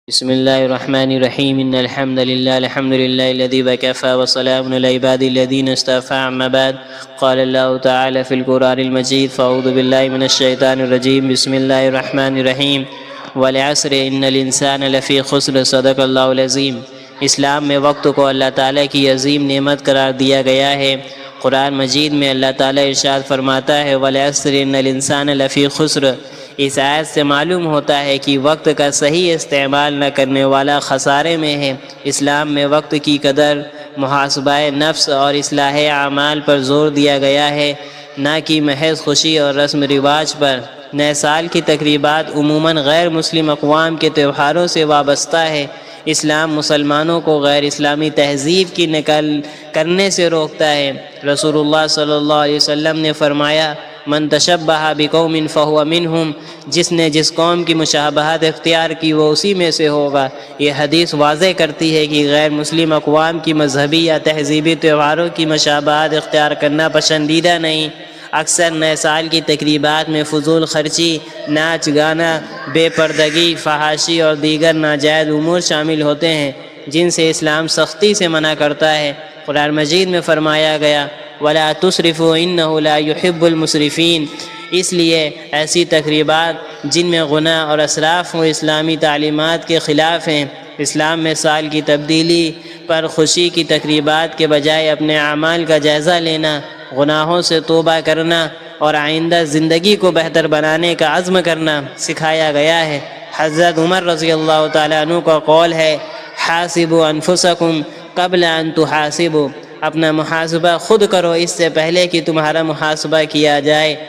بسم الله الرحمن الرحيم إن الحمد لله الذي وكفى وسلام على عباده الذين اصطفى أما بعد قال الله تعالى في القرآن المجيد فأعوذ بالله من الشيطان الرجيم بسم الله الرحمن الرحيم والعصر إن الإنسان لفي خسر صدق اللہ العظیم۔ اسلام میں وقت کو اللہ تعالیٰ کی عظیم نعمت قرار دیا گیا ہے۔ قرآن مجید میں اللہ تعالیٰ ارشاد فرماتا ہے والعصر ان الانسان لفی خسر۔ اس آیت سے معلوم ہوتا ہے کہ وقت کا صحیح استعمال نہ کرنے والا خسارے میں ہے۔ اسلام میں وقت کی قدر، محاسبہ نفس اور اصلاح اعمال پر زور دیا گیا ہے، نہ کہ محض خوشی اور رسم رواج پر۔ نئے سال کی تقریبات عموماً غیر مسلم اقوام کے تہواروں سے وابستہ ہے۔ اسلام مسلمانوں کو غیر اسلامی تہذیب کی نقل کرنے سے روکتا ہے۔ رسول اللہ صلی اللہ علیہ وسلم نے فرمایا من تشبہ بقوم فہو منہم، جس نے جس قوم کی مشابہت اختیار کی وہ اسی میں سے ہوگا۔ یہ حدیث واضح کرتی ہے کہ غیر مسلم اقوام کی مذہبی یا تہذیبی تہواروں کی مشابہت اختیار کرنا پسندیدہ نہیں۔ اکثر نئے سال کی تقریبات میں فضول خرچی، ناچ گانا، بے پردگی، فحاشی اور دیگر ناجائز امور شامل ہوتے ہیں جن سے اسلام سختی سے منع کرتا ہے۔ قرآن مجید میں فرمایا گیا وَلَا تُسْرِفُوا إِنَّهُ لَا يُحِبُّ الْمُسْرِفِينَ۔ اس لیے ایسی تقریبات جن میں گناہ اور اسراف ہوں اسلامی تعلیمات کے خلاف ہیں۔ اسلام میں سال کی تبدیلی پر خوشی کی تقریبات کے بجائے اپنے اعمال کا جائزہ لینا، گناہوں سے توبہ کرنا اور آئندہ زندگی کو بہتر بنانے کا عزم کرنا سکھایا گیا ہے۔ حضرت عمر رضی اللہ تعالیٰ عنہ کا قول ہے حاسبوا انفسکم قبل ان تحاسبوا، اپنا محاسبہ خود کرو اس سے پہلے کہ تمہارا محاسبہ کیا جائے۔